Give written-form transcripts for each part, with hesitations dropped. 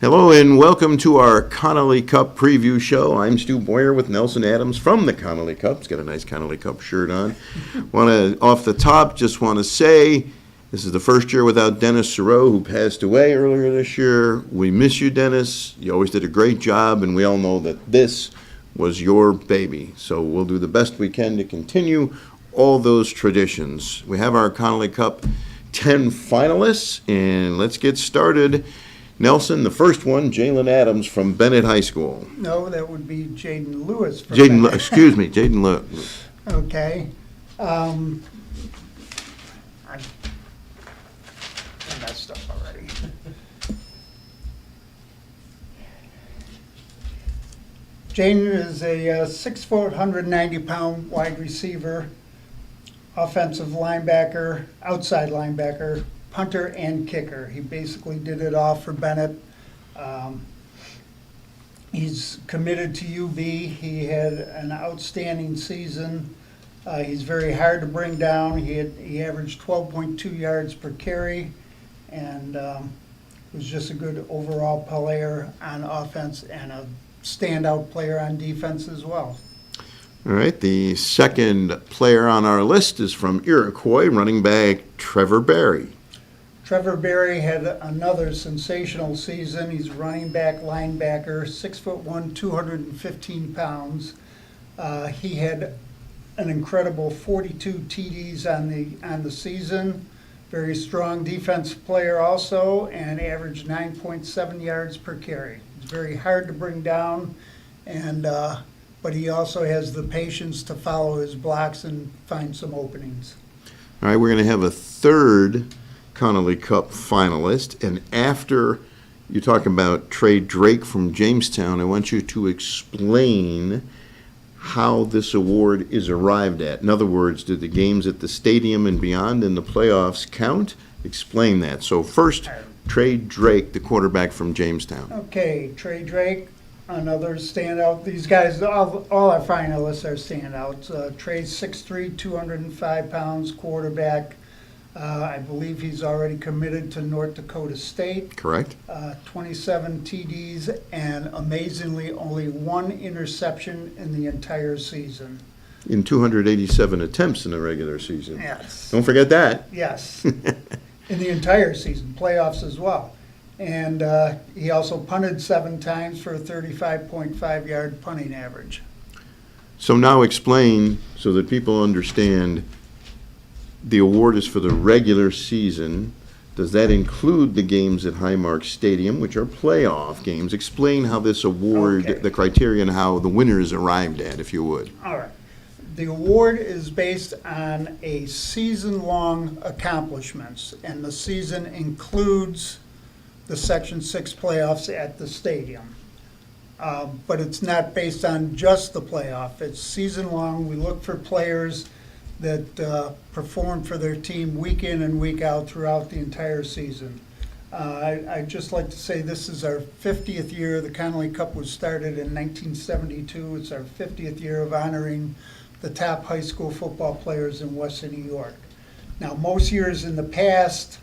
Hello and welcome to our Connolly Cup preview show. I'm Stu Boyer with Nelson Adams from the Connolly Cup. He's got a nice Connolly Cup shirt on. Off the top, just want to say this is the first year without Dennis Sereau, who passed away earlier this year. We miss you, Dennis. You always did a great job, and we all know that this was your baby. So we'll do the best we can to continue all those traditions. We have our Connolly Cup 10 finalists, and let's get started. Nelson, the first one, Jalen Adams from Bennett High School. No, that would be Jaden Lewis. Jaden Lewis. Okay. I messed up already. Jaden is a 6 foot, 190-pound wide receiver, offensive linebacker, outside linebacker, punter and kicker. He basically did it all for Bennett. He's committed to UB. He had an outstanding season. He's very hard to bring down. He averaged 12.2 yards per carry, and was just a good overall player on offense and a standout player on defense as well. All right, the second player on our list is from Iroquois, running back Trevor Berry. Trevor Berry had another sensational season. He's running back, linebacker, 6'1", 215 pounds. He had an incredible 42 TDs on the season. Very strong defensive player also, and averaged 9.7 yards per carry. It's very hard to bring down, and but he also has the patience to follow his blocks and find some openings. All right, we're going to have a third Connolly Cup finalist, and after you talk about TREY Drake from Jamestown, I want you to explain how this award is arrived at. In other words, do the games at the stadium and beyond in the playoffs count? Explain that. So first, TREY Drake, the quarterback from Jamestown. Okay, TREY Drake, another standout. These guys, all our finalists are standouts. TREY's 6'3", 205 pounds, quarterback. I believe he's already committed to North Dakota State. Correct. 27 TDs, and amazingly only one interception in the entire season. In 287 attempts in the regular season. Yes. Don't forget that. Yes. In the entire season, playoffs as well. And he also punted 7 times for a 35.5 yard punting average. So now explain so that people understand. The award is for the regular season. Does that include the games at Highmark Stadium, which are playoff games? Explain how this award, the criteria, and how the winner is arrived at, if you would. All right. The award is based on a season-long accomplishments, and the season includes the Section 6 playoffs at the stadium. But it's not based on just the playoff. It's season-long. We look for players that perform for their team week in and week out throughout the entire season. I'd just like to say this is our 50th year. The Connolly Cup was started in 1972. It's our 50th year of honoring the top high school football players in Western New York. Now, most years in the past,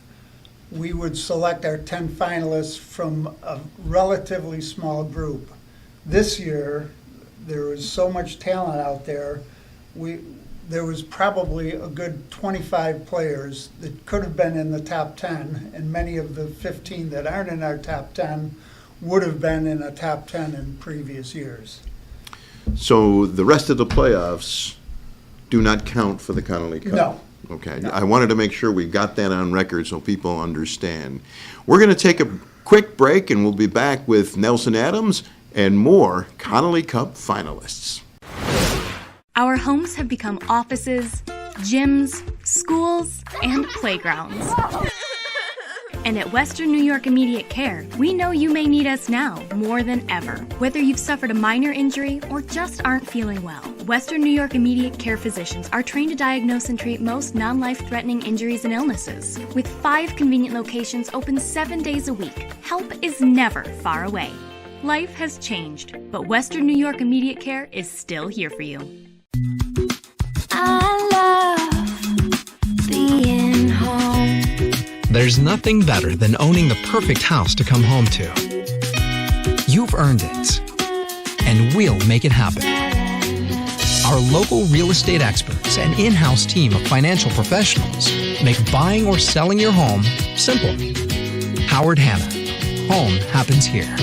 we would select our 10 finalists from a relatively small group. This year, there was so much talent out there, there was probably a good 25 players that could have been in the top 10, and many of the 15 that aren't in our top 10 would have been in a top 10 in previous years. So the rest of the playoffs do not count for the Connolly Cup? No. Okay. No. I wanted to make sure we got that on record so people understand. We're going to take a quick break, and we'll be back with Nelson Adams and more Connolly Cup finalists. Our homes have become offices, gyms, schools, and playgrounds. And at Western New York Immediate Care, we know you may need us now more than ever. Whether you've suffered a minor injury or just aren't feeling well, Western New York Immediate Care physicians are trained to diagnose and treat most non-life-threatening injuries and illnesses. With 5 convenient locations open 7 days a week, help is never far away. Life has changed, but Western New York Immediate Care is still here for you. I love being home. There's nothing better than owning the perfect house to come home to. You've earned it, and we'll make it happen. Our local real estate experts and in-house team of financial professionals make buying or selling your home simple. Howard Hanna. Home happens here.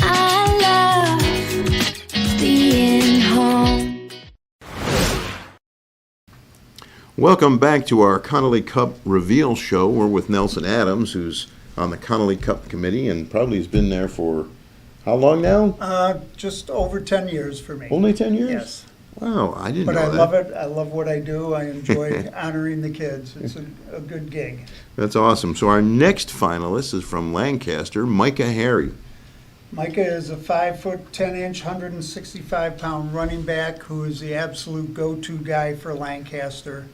I love being home. Welcome back to our Connolly Cup Reveal Show. We're with Nelson Adams, who's on the Connolly Cup Committee and probably has been there for how long now? Just over 10 years for me. Only 10 years? Yes. Wow, I didn't But know I that. love it. I love what I do. I enjoy honoring the kids. It's a good gig. That's awesome. So our next finalist is from Lancaster, MICAH Harry. Micah is a 5'10", 165-pound running back who is the absolute go-to guy for Lancaster.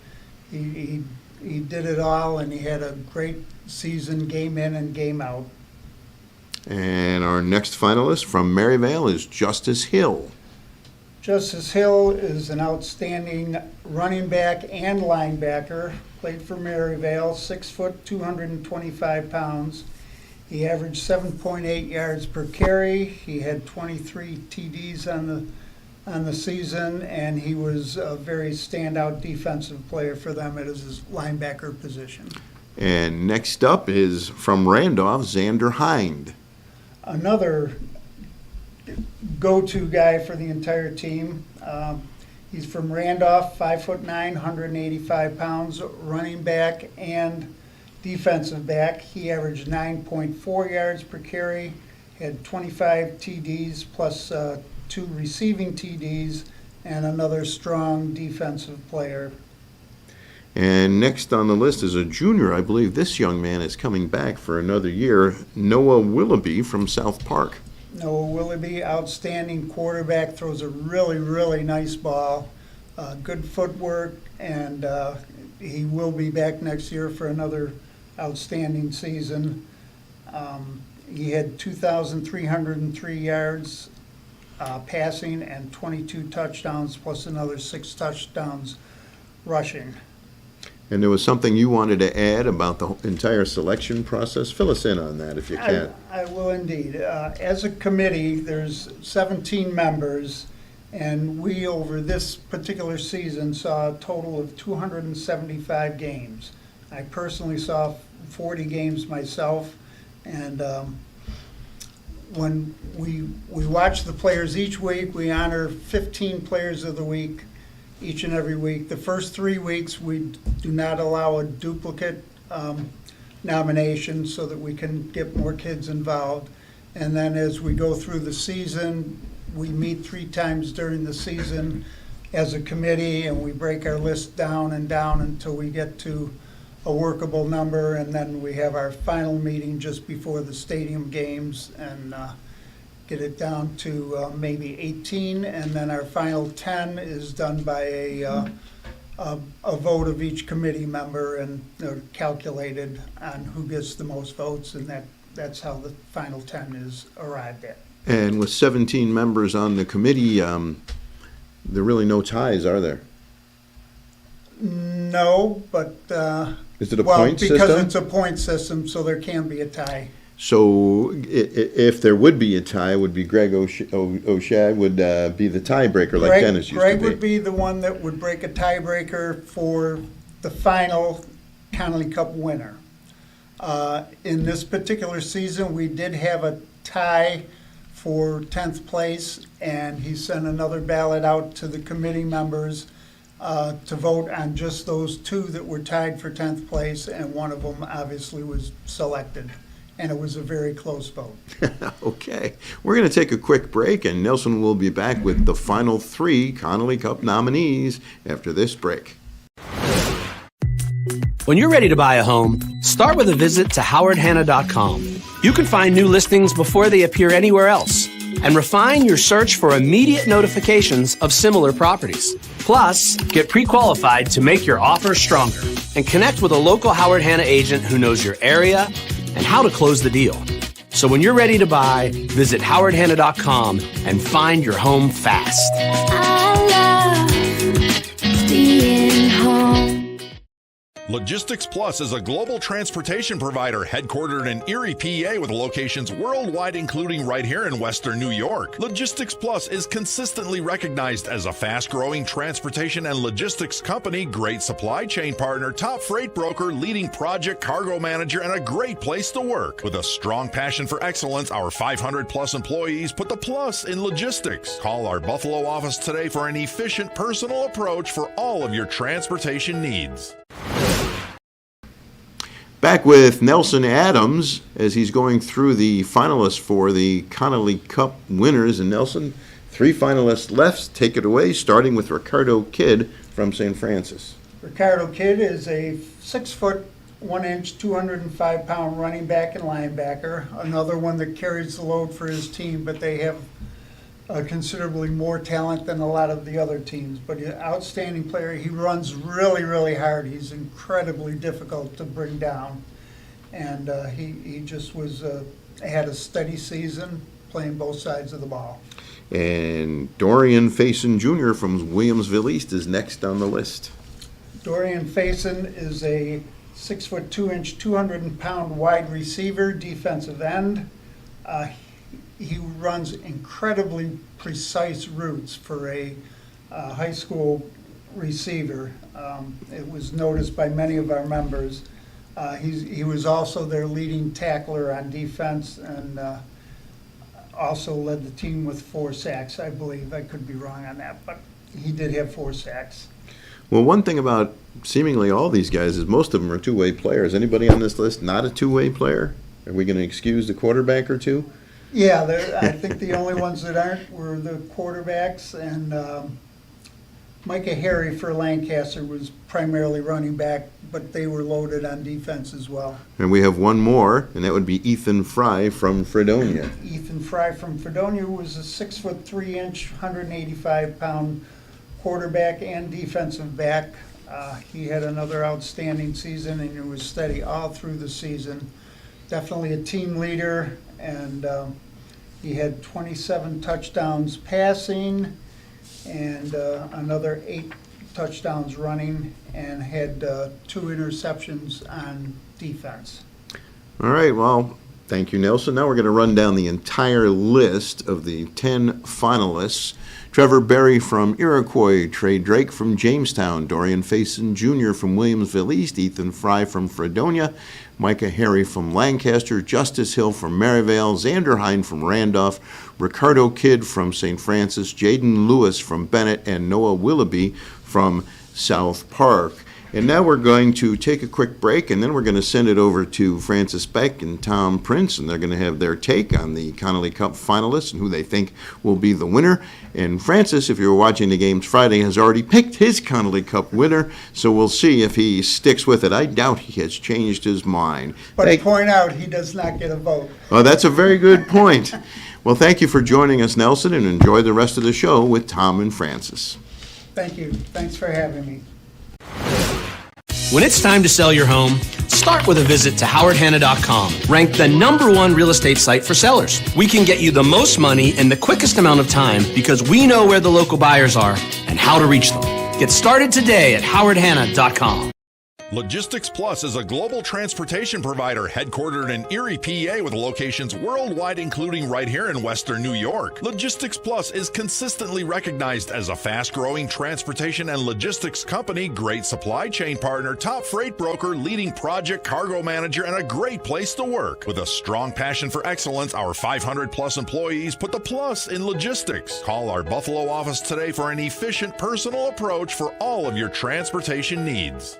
He did it all, and he had a great season, game in and game out. And our next finalist from Maryvale is Justice Hill. Justice Hill is an outstanding running back and linebacker. Played for Maryvale, 6 foot, 225 pounds. He averaged 7.8 yards per carry. He had 23 TDs on the season, and he was a very standout defensive player for them at his linebacker position. And next up is from Randolph, XANDER HIND. Another go-to guy for the entire team. He's from Randolph, 5'9", 185 pounds, running back and defensive back. He averaged 9.4 yards per carry, had 25 TDs plus 2 receiving TDs, and another strong defensive player. And next on the list is a junior. I believe this young man is coming back for another year, Noah Willoughby from South Park. Noah Willoughby, outstanding quarterback, throws a really, really nice ball, good footwork, and he will be back next year for another outstanding season. He had 2,303 yards passing and 22 touchdowns, plus another 6 touchdowns rushing. And there was something you wanted to add about the entire selection process. Fill us in on that if you can. I will indeed. As a committee, there's 17 members, and we, over this particular season, saw a total of 275 games. I personally saw 40 games myself, and when we watch the players each week, we honor 15 players of the week each and every week. The first 3 weeks, we do not allow a duplicate nomination so that we can get more kids involved. And then as we go through the season, we meet 3 times during the season as a committee, and we break our list down and down until we get to a workable number, and then we have our final meeting just before the stadium games and get it down to maybe 18, and then our final 10 is done by a vote of each committee member, and they're calculated on who gets the most votes, and that's how the final 10 is arrived at. And with 17 members on the committee, there are really no ties, are there? No, but Is it a point system? because it's a point system, so there can be a tie. So if there would be a tie, would be Greg O'Shea would be the tiebreaker like Dennis used to be. Greg would be the one that would break a tiebreaker for the final Connolly Cup winner. In this particular season, we did have a tie for 10th place, and he sent another ballot out to the committee members to vote on just those 2 that were tied for 10th place, and one of them obviously was selected. And it was a very close vote. Okay. We're going to take a quick break, and Nelson will be back with the final 3 Connolly Cup nominees after this break. When you're ready to buy a home, start with a visit to howardhanna.com. You can find new listings before they appear anywhere else and refine your search for immediate notifications of similar properties. Plus, get pre-qualified to make your offer stronger and connect with a local Howard Hanna agent who knows your area and how to close the deal. So when you're ready to buy, visit howardhanna.com and find your home fast. I love being home. Logistics Plus is a global transportation provider headquartered in Erie, PA, with locations worldwide, including right here in Western New York. Logistics Plus is consistently recognized as a fast-growing transportation and logistics company, great supply chain partner, top freight broker, leading project cargo manager, and a great place to work. With a strong passion for excellence, our 500-plus employees put the plus in logistics. Call our Buffalo office today for an efficient, personal approach for all of your transportation needs. Back with Nelson Adams as he's going through the finalists for the Connolly Cup winners. And Nelson, 3 finalists left. Take it away, starting with Ricardo Kidd from St. Francis. Ricardo Kidd is a 6 foot 1 inch, 205-pound running back and linebacker. Another one that carries the load for his team, but they have considerably more talent than a lot of the other teams. But an outstanding player. He runs really, really hard. He's incredibly difficult to bring down. And he just had a steady season playing both sides of the ball. And Dorian FACEN Jr. from Williamsville East is next on the list. Dorian FACEN is a 6 foot 2 inch, 200-pound wide receiver, defensive end. He runs incredibly precise routes for a high school receiver. It was noticed by many of our members. He was also their leading tackler on defense and also led the team with 4 sacks, I believe. I could be wrong on that, but he did have 4 sacks. Well, one thing about seemingly all these guys is most of them are two-way players. Anybody on this list not a two-way player? Are we going to excuse the quarterback or two? Yeah, I think the only ones that aren't were the quarterbacks, and MICAH Harry for Lancaster was primarily running back, but they were loaded on defense as well. And we have one more, and that would be Ethan Fry from Fredonia. Ethan Fry from Fredonia was a 6 foot 3 inch, 185-pound quarterback and defensive back. He had another outstanding season, and he was steady all through the season. Definitely a team leader, and he had 27 touchdowns passing and another 8 touchdowns running, and had 2 interceptions on defense. All right, well, thank you, Nelson. Now we're going to run down the entire list of the 10 finalists. Trevor Berry from Iroquois, Trey Drake from Jamestown, Dorian FACEN Jr. from Williamsville East, Ethan Fry from Fredonia, MICAH Harry from Lancaster, Justice Hill from Maryvale, XANDER HIND from Randolph, Ricardo Kidd from St. Francis, JAYDEN Lewis from Bennett, and Noah Willoughby from South Park. And now we're going to take a quick break, and then we're going to send it over to Francis Beck and Tom Prince, and they're going to have their take on the Connolly Cup finalists and who they think will be the winner. And Francis, if you were watching the games Friday, has already picked his Connolly Cup winner, so we'll see if he sticks with it. I doubt he has changed his mind. But point out, he does not get a vote. Oh, that's a very good point. Well, thank you for joining us, Nelson, and enjoy the rest of the show with Tom and Francis. Thank you. Thanks for having me. When it's time to sell your home, start with a visit to HowardHanna.com, ranked the #1 real estate site for sellers. We can get you the most money in the quickest amount of time because we know where the local buyers are and how to reach them. Get started today at HowardHanna.com. Logistics Plus is a global transportation provider headquartered in Erie, PA, with locations worldwide, including right here in Western New York. Logistics Plus is consistently recognized as a fast-growing transportation and logistics company, great supply chain partner, top freight broker, leading project cargo manager, and a great place to work. With a strong passion for excellence, our 500-plus employees put the plus in logistics. Call our Buffalo office today for an efficient, personal approach for all of your transportation needs.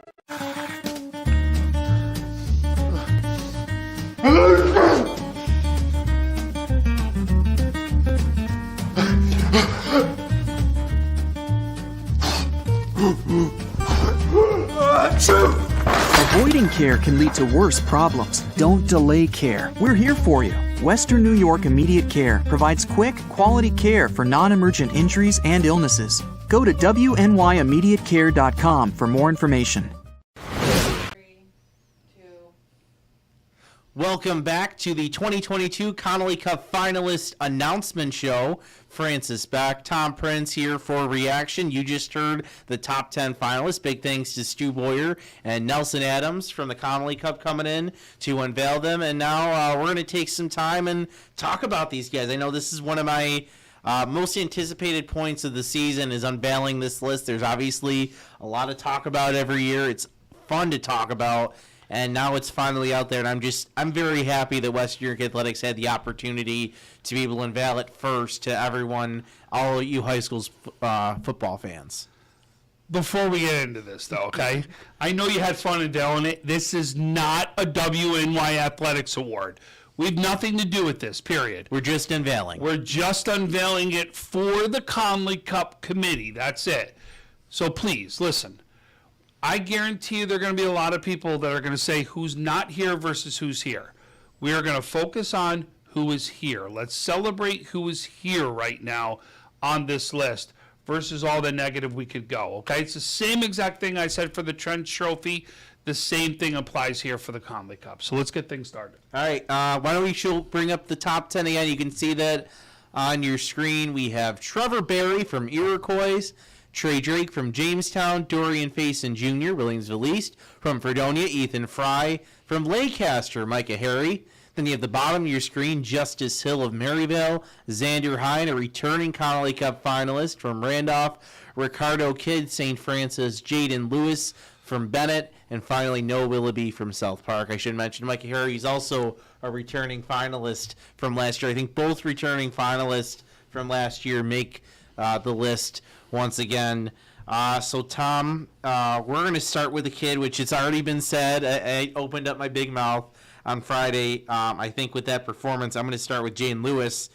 Avoiding care can lead to worse problems. Don't delay care. We're here for you. Western New York Immediate Care provides quick, quality care for non-emergent injuries and illnesses. Go to wnyImmediatecare.com for more information. Welcome back to the 2022 Connolly Cup Finalist Announcement Show. Francis Beck, Tom Prince here for reaction. You just heard the top 10 finalists. Big thanks to Stu Boyer and Nelson Adams from the Connolly Cup coming in to unveil them. And now we're going to take some time and talk about these guys. I know this is one of my most anticipated points of the season is unveiling this list. There's obviously a lot of talk about every year. It's fun to talk about. And now it's finally out there, and I'm very happy that Western New York Athletics had the opportunity to be able to unveil it first to everyone, all you high school's football fans. Before we get into this, though, okay? I know you had fun unveiling it. This is not a WNY Athletics Award. We have nothing to do with this, period. We're just unveiling. We're just unveiling it for the Connolly Cup Committee. That's it. So please, listen. I guarantee you there are going to be a lot of people that are going to say who's not here versus who's here. We are going to focus on who is here. Let's celebrate who is here right now on this list versus all the negative we could go, okay? It's the same exact thing I said for the Trench Trophy. The same thing applies here for the Connolly Cup. So let's get things started. All right, why don't we bring up the top 10 again. You can see that on your screen. We have Trevor Berry from Iroquois, Trey Drake from Jamestown, Dorian FACEN Jr., Williamsville East, from Fredonia, Ethan Fry, from Lancaster, Micah Harry. Then you have the bottom of your screen, Justice Hill of Maryvale, Xander Hine, a returning Connolly Cup finalist from Randolph, Ricardo Kidd, St. Francis, JAYDEN Lewis from Bennett, and finally Noah Willoughby from South Park. I should mention Micah Harry is also a returning finalist from last year. I think both returning finalists from last year make the list once again. So Tom, we're going to start with the kid, which it's already been said. I opened up my big mouth on Friday. I think with that performance, I'm going to start with JAYDEN Lewis.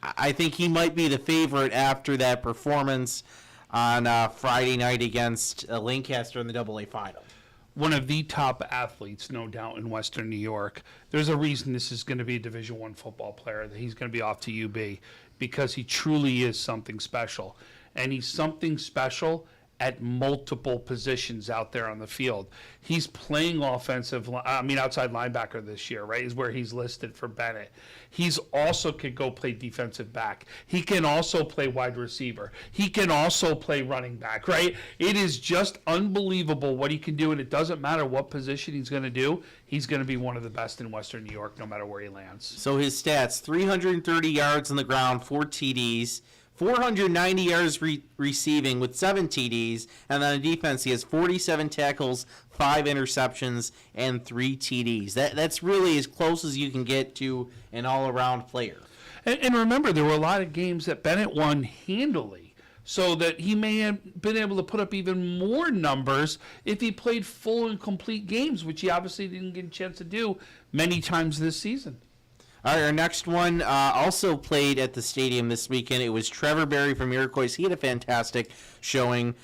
I think he might be the favorite after that performance on Friday night against Lancaster in the AA final. One of the top athletes, no doubt, in Western New York. There's a reason this is going to be a Division I football player, that he's going to be off to UB, because he truly is something special. And he's something special at multiple positions out there on the field. He's playing outside linebacker this year, right, is where he's listed for Bennett. He's also can go play defensive back. He can also play wide receiver. He can also play running back, right? It is just unbelievable what he can do, and it doesn't matter what position he's going to do. He's going to be one of the best in Western New York no matter where he lands. So his stats, 330 yards on the ground, 4 TDs, 490 yards receiving with 7 TDs, and then on defense he has 47 tackles, 5 interceptions, and 3 TDs. That's really as close as you can get to an all-around player. And remember, there were a lot of games that Bennett won handily, so that he may have been able to put up even more numbers if he played full and complete games, which he obviously didn't get a chance to do many times this season. All right, our next one also played at the stadium this weekend. It was Trevor Berry from Iroquois. He had a fantastic showing.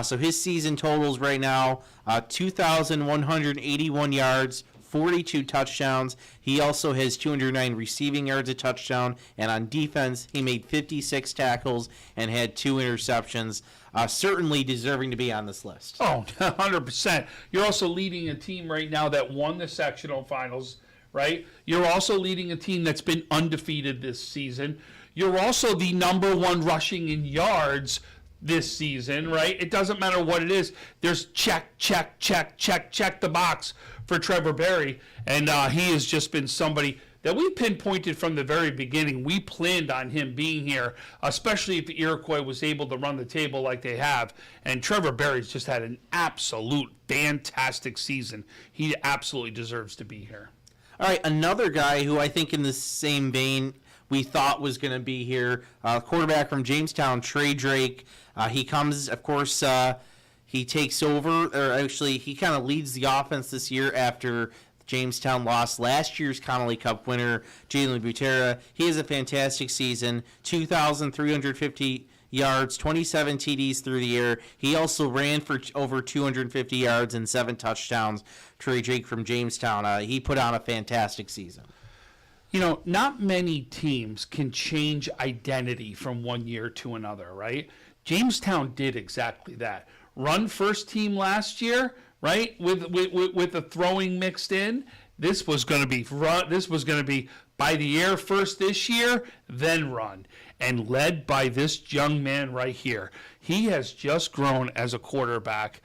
So his season totals right now, 2,181 yards, 42 touchdowns. He also has 209 receiving yards, a touchdown. And on defense, he made 56 tackles and had 2 interceptions. Certainly deserving to be on this list. Oh, 100%. You're also leading a team right now that won the sectional finals, right? You're also leading a team that's been undefeated this season. You're also the number 1 rushing in yards this season, right? It doesn't matter what it is. There's check the box for Trevor Berry. And he has just been somebody that we pinpointed from the very beginning. We planned on him being here, especially if Iroquois was able to run the table like they have. And Trevor Berry's just had an absolute fantastic season. He absolutely deserves to be here. All right, another guy who I think in the same vein we thought was going to be here, quarterback from Jamestown, Trey Drake. He comes, of course, he takes over, or actually he kind of leads the offense this year after Jamestown lost last year's Connolly Cup winner, Jalen Butera. He has a fantastic season, 2,350 yards, 27 TDs through the air. He also ran for over 250 yards and 7 touchdowns. Trey Drake from Jamestown, he put on a fantastic season. You know, not many teams can change identity from one year to another, right? Jamestown did exactly that. Run first team last year, right, with the throwing mixed in. This was going to be run. This was going to be by the air first this year, then run, and led by this young man right here. He has just grown as a quarterback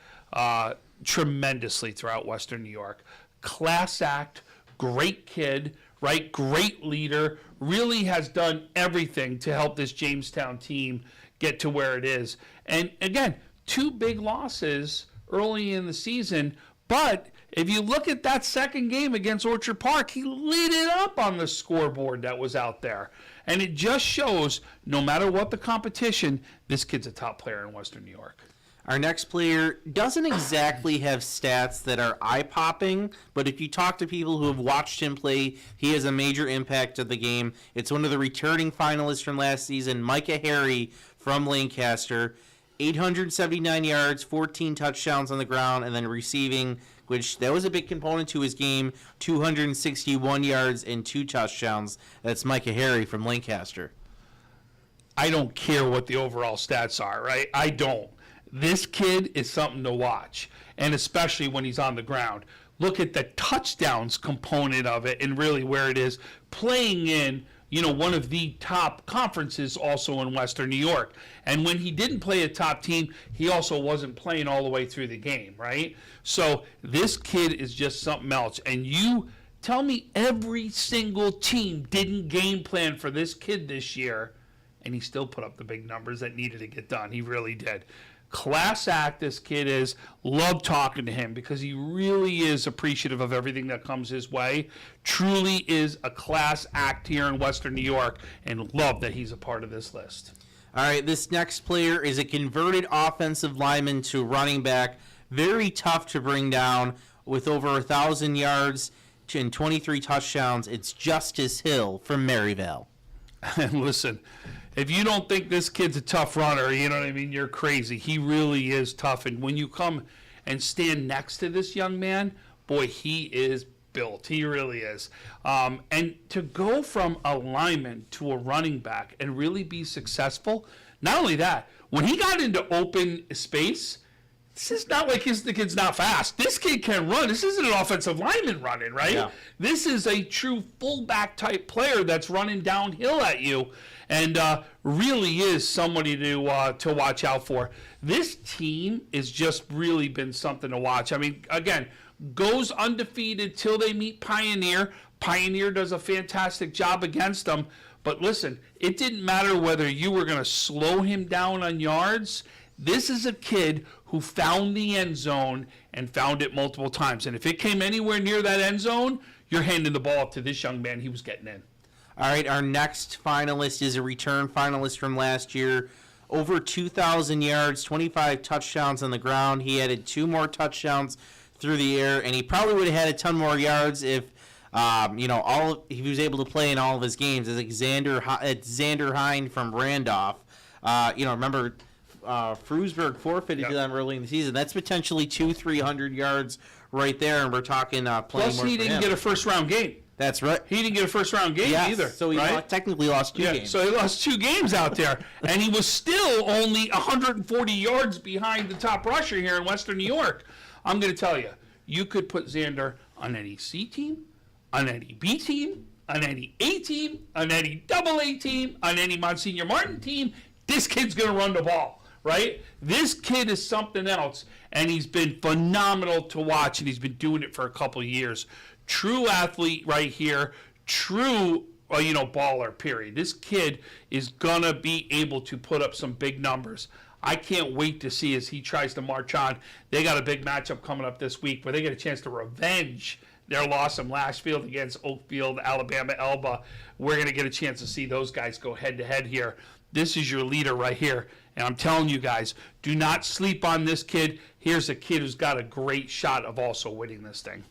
tremendously throughout Western New York. Class act, great kid, right? Great leader. Really has done everything to help this Jamestown team get to where it is. And again, 2 big losses early in the season, but if you look at that second game against Orchard Park, he lit it up on the scoreboard that was out there. And it just shows, no matter what the competition, this kid's a top player in Western New York. Our next player doesn't exactly have stats that are eye-popping, but if you talk to people who have watched him play, he has a major impact of the game. It's one of the returning finalists from last season, MICAH from Lancaster. 879 yards, 14 touchdowns on the ground, and then receiving, which that was a big component to his game, 261 yards and 2 touchdowns. That's MICAH from Lancaster. I don't care what the overall stats are, right? I don't. This kid is something to watch, and especially when he's on the ground. Look at the touchdowns component of it and really where it is playing in, one of the top conferences also in Western New York. And when he didn't play a top team, he also wasn't playing all the way through the game, right? So this kid is just something else. And you tell me every single team didn't game plan for this kid this year, and he still put up the big numbers that needed to get done. He really did. Class act, this kid is. Love talking to him because he really is appreciative of everything that comes his way. Truly is a class act here in Western New York, and love that he's a part of this list. All right, this next player is a converted offensive lineman to running back. Very tough to bring down with over 1,000 yards and 23 touchdowns. It's Justice Hill from Maryvale. And listen, if you don't think this kid's a tough runner, you know what I mean, you're crazy. He really is tough. And when you come and stand next to this young man, boy, he is built. He really is. And to go from a lineman to a running back and really be successful, not only that, when he got into open space, this is not like the kid's not fast. This kid can run. This isn't an offensive lineman running, right? Yeah. This is a true fullback type player that's running downhill at you, and really is somebody to watch out for. This team has just really been something to watch. I mean, again, goes undefeated till they meet Pioneer. Pioneer does a fantastic job against them. But listen, it didn't matter whether you were going to slow him down on yards. This is a kid who found the end zone and found it multiple times. And if it came anywhere near that end zone, you're handing the ball up to this young man. He was getting in. All right, our next finalist is a return finalist from last year. Over 2,000 yards, 25 touchdowns on the ground. He added 2 more touchdowns through the air, and he probably would have had a ton more yards if, he was able to play in all of his games. It's XANDER HIND from Randolph. Remember, Frewsburg forfeited to them early in the season. That's potentially 200-300 yards right there, and we're talking playing Plus, more he didn't get a first-round game. That's right. He didn't get a first-round game either. So he right? technically lost 2 games. So he lost 2 games out there, and he was still only 140 yards behind the top rusher here in Western New York. I'm going to tell you, you could put Xander on any C team, on any B team, on any A team, on any AA team, on any Monsignor Martin team. This kid's going to run the ball, right? This kid is something else, and he's been phenomenal to watch, and he's been doing it for a couple of years. True athlete right here, true, baller, period. This kid is going to be able to put up some big numbers. I can't wait to see as he tries to march on. They got a big matchup coming up this week where they get a chance to revenge their loss in Lashfield against Oakfield, Alabama, Elba. We're going to get a chance to see those guys go head-to-head here. This is your leader right here. And I'm telling you guys, do not sleep on this kid. Here's a kid who's got a great shot of also winning this thing.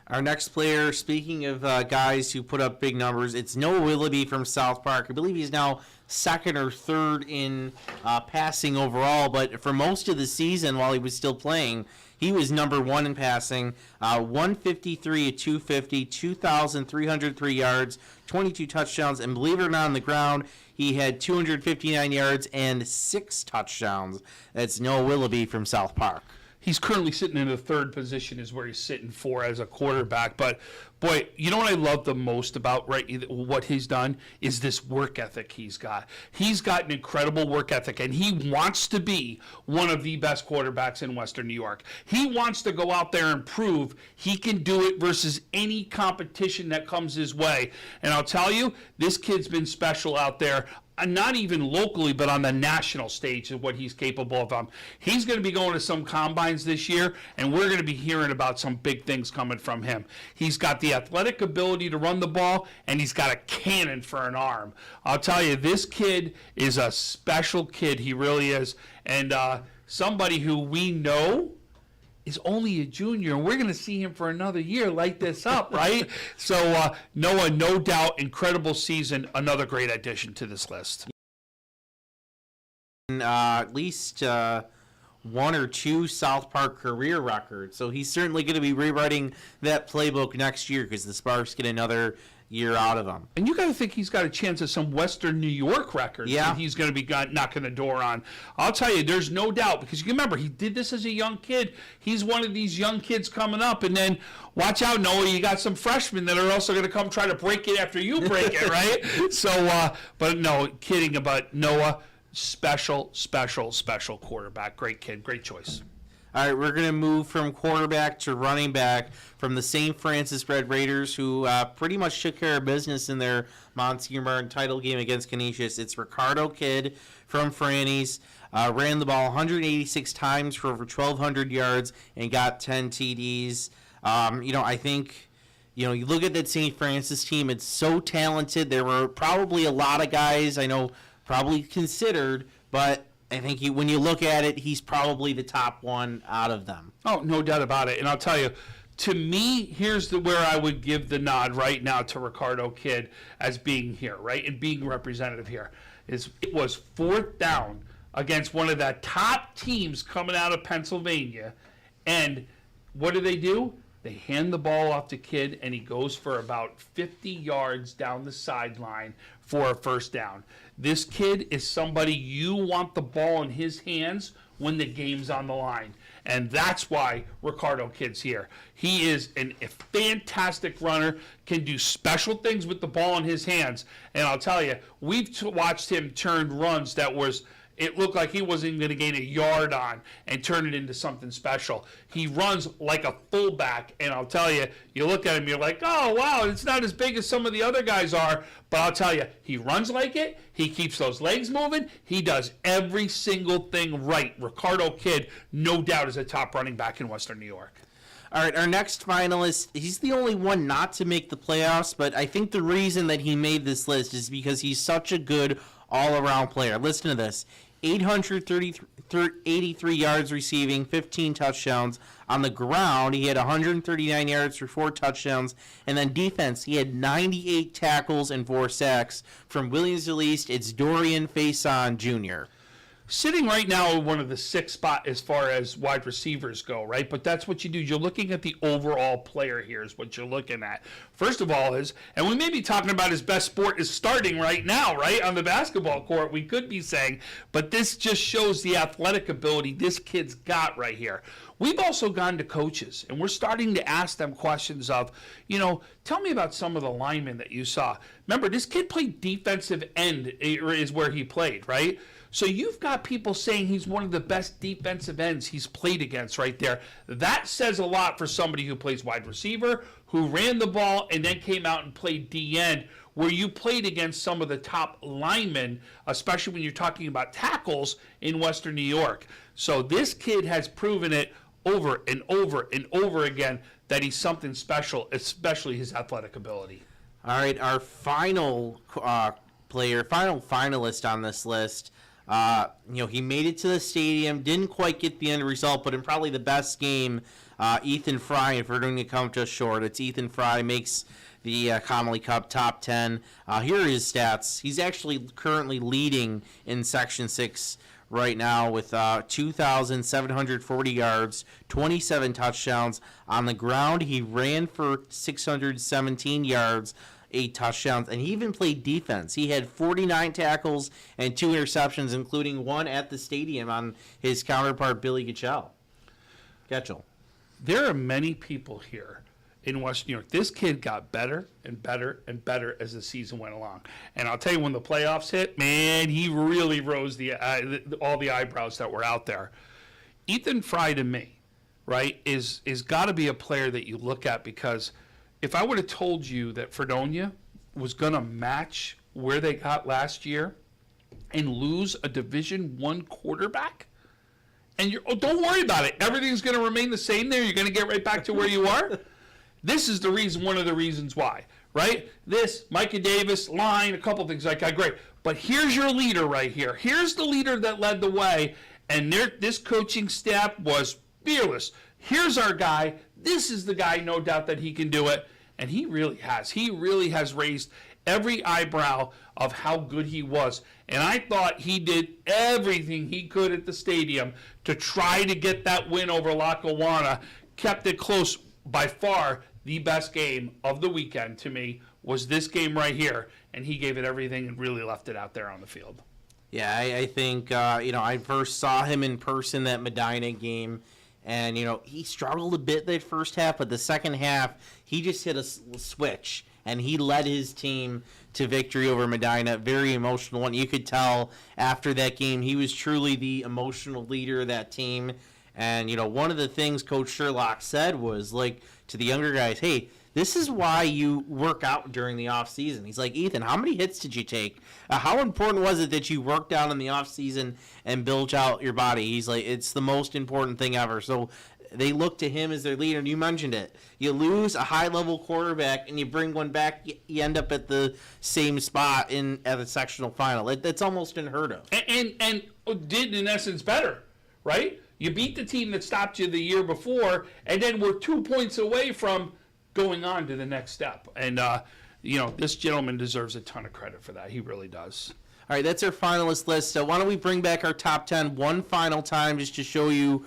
Our next player, speaking of guys who put up big numbers, it's Noah Willoughby from South Park. I believe he's now 2nd or 3rd in passing overall, but for most of the season while he was still playing, he was number 1 in passing, 153 at 250, 2,303 yards, 22 touchdowns, and believe it or not, on the ground, he had 259 yards and 6 touchdowns. That's Noah Willoughby from South Park. He's currently sitting in the third position is where he's sitting for as a quarterback. But, boy, you know what I love the most about what he's done is this work ethic he's got. He's got an incredible work ethic, and he wants to be one of the best quarterbacks in Western New York. He wants to go out there and prove he can do it versus any competition that comes his way. And I'll tell you, this kid's been special out there. Not even locally, but on the national stage of what he's capable of. He's going to be going to some combines this year, and we're going to be hearing about some big things coming from him. He's got the athletic ability to run the ball, and he's got a cannon for an arm. I'll tell you, this kid is a special kid. He really is. And somebody who we know is only a junior, and we're going to see him for another year light this up, right? So, Noah, no doubt, incredible season, another great addition to this list. At least one or two South Park career records, so he's certainly going to be rewriting that playbook next year because the Sparks get another year out of him. And you got to think he's got a chance at some Western New York records that he's going to be knocking the door on. I'll tell you, there's no doubt, because you remember, he did this as a young kid. He's one of these young kids coming up, and then watch out, Noah, you got some freshmen that are also going to come try to break it after you break it, right? So, but no, kidding about Noah, special quarterback. Great kid, great choice. All right, we're going to move from quarterback to running back from the St. Francis Red Raiders, who pretty much took care of business in their Monty Martin title game against Canisius. It's RICARDO Kid from Franny's. Ran the ball 186 times for over 1,200 yards and got 10 TDs. I think, you look at that St. Francis team, it's so talented. There were probably a lot of guys I know probably considered, but I think when you look at it, he's probably the top one out of them. Oh, no doubt about it. And I'll tell you, to me, here's where I would give the nod right now to RICARDO Kid as being here, right, and being representative here. It was 4th down against one of the top teams coming out of Pennsylvania, and what do? They hand the ball off to Kid, and he goes for about 50 yards down the sideline for a first down. This kid is somebody you want the ball in his hands when the game's on the line. And that's why RICARDO Kid's here. He is a fantastic runner, can do special things with the ball in his hands. And I'll tell you, we've watched him turn runs that it looked like he wasn't even going to gain a yard on and turn it into something special. He runs like a fullback, and I'll tell you, you look at him, you're like, oh, wow, it's not as big as some of the other guys are, but I'll tell you, he runs like it, he keeps those legs moving, he does every single thing right. RICARDO Kid, no doubt, is a top running back in Western New York. All right, our next finalist, he's the only one not to make the playoffs, but I think the reason that he made this list is because he's such a good all-around player. Listen to this. 883 yards receiving, 15 touchdowns. On the ground, he had 139 yards for 4 touchdowns. And then defense, he had 98 tackles and 4 sacks. From Williamsville East, it's Dorian FACEN Jr. Sitting right now in one of the 6th spot as far as wide receivers go, right? But that's what you do. You're looking at the overall player here is what you're looking at. First of all and we may be talking about his best sport is starting right now, right? On the basketball court, we could be saying. But this just shows the athletic ability this kid's got right here. We've also gone to coaches, and we're starting to ask them questions of, tell me about some of the linemen that you saw. Remember, this kid played defensive end is where he played, right? So you've got people saying he's one of the best defensive ends he's played against right there. That says a lot for somebody who plays wide receiver, who ran the ball, and then came out and played D-end, where you played against some of the top linemen, especially when you're talking about tackles in Western New York. So this kid has proven it over and over and over again that he's something special, especially his athletic ability. All right, our final finalist on this list, he made it to the stadium, didn't quite get the end result, but in probably the best game, Ethan Fry, if we're going to come just short, it's Ethan Fry makes the Connolly Cup top 10. Here are his stats. He's actually currently leading in Section 6 right now with 2,740 yards, 27 touchdowns. On the ground, he ran for 617 yards, 8 touchdowns, and he even played defense. He had 49 tackles and 2 interceptions, including one at the stadium on his counterpart, Billy Gatchell. Ketchel. There are many people here in West New York. This kid got better and better and better as the season went along. And I'll tell you, when the playoffs hit, man, he really rose all the eyebrows that were out there. Ethan Fry, to me, right, is got to be a player that you look at, because if I would have told you that Fredonia was going to match where they got last year and lose a Division I quarterback, and don't worry about it, everything's going to remain the same there, you're going to get right back to where you are. This is the reason, one of the reasons why, right? This, Micah Davis, line, a couple things like that, great. But here's your leader right here. Here's the leader that led the way, and this coaching staff was fearless. Here's our guy. This is the guy, no doubt that he can do it. And he really has. He really has raised every eyebrow of how good he was. And I thought he did everything he could at the stadium to try to get that win over Lackawanna. Kept it close. By far, the best game of the weekend to me was this game right here. And he gave it everything and really left it out there on the field. Yeah, I think, I first saw him in person, that Medina game. And, he struggled a bit that first half, but the second half, he just hit a switch, and he led his team to victory over Medina. Very emotional one. You could tell after that game, he was truly the emotional leader of that team. And, one of the things Coach Sherlock said was, to the younger guys, hey, this is why you work out during the off season. He's like, Ethan, how many hits did you take? How important was it that you worked out in the off season and built out your body? He's like, it's the most important thing ever. So they look to him as their leader. And you mentioned it. You lose a high level quarterback and you bring one back, you end up at the same spot at the sectional final. That's almost unheard of. And did in essence better, right? You beat the team that stopped you the year before, and then we're 2 points away from going on to the next step. And, this gentleman deserves a ton of credit for that. He really does. All right, that's our finalist list. So why don't we bring back our top 10 one final time just to show you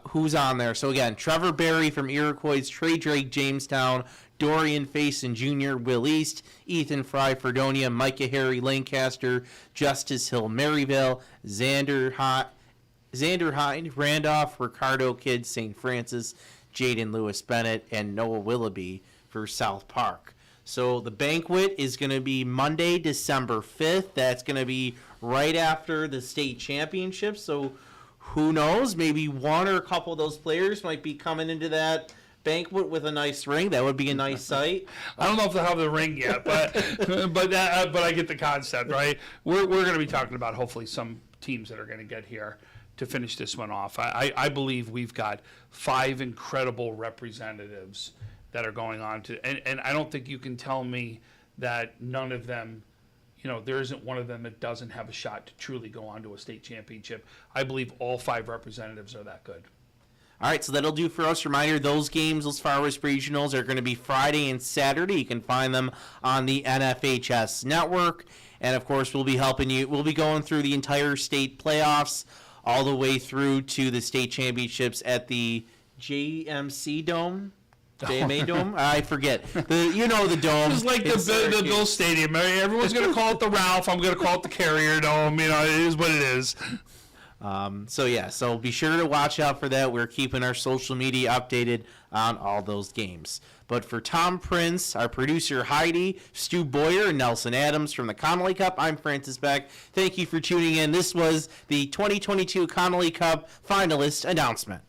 who's on there. So, again, Trevor Berry from Iroquois, Trey Drake, Jamestown, Dorian Faison Jr., Will East, Ethan Fry, Fredonia, Micah Harry, Lancaster, Justice Hill, Maryville, Xander Hind, Randolph, Ricardo Kidd, St. Francis, JAYDEN Lewis Bennett, and Noah Willoughby for South Park. So the banquet is going to be Monday, December 5th. That's going to be right after the state championship. So who knows? Maybe one or a couple of those players might be coming into that banquet with a nice ring. That would be a nice sight. I don't know if they'll have the ring yet, but I get the concept, right? We're going to be talking about hopefully some teams that are going to get here to finish this one off. I believe we've got 5 incredible representatives that are going on to, and I don't think you can tell me that none of them, there isn't one of them that doesn't have a shot to truly go on to a state championship. I believe all 5 representatives are that good. All right, so that'll do for us. Reminder, those games, as far as regionals, are going to be Friday and Saturday. You can find them on the NFHS network. And, of course, we'll be helping you. We'll be going through the entire state playoffs all the way through to the state championships at the JMC Dome. JMA Dome? I forget. The dome. It's like the Bill Stadium. Everyone's going to call it the Ralph. I'm going to call it the Carrier Dome. It is what it is. So be sure to watch out for that. We're keeping our social media updated on all those games. But for Tom Prince, our producer Heidi, Stu Boyer, and Nelson Adams from the Connolly Cup, I'm Francis Beck. Thank you for tuning in. This was the 2022 Connolly Cup finalist announcement.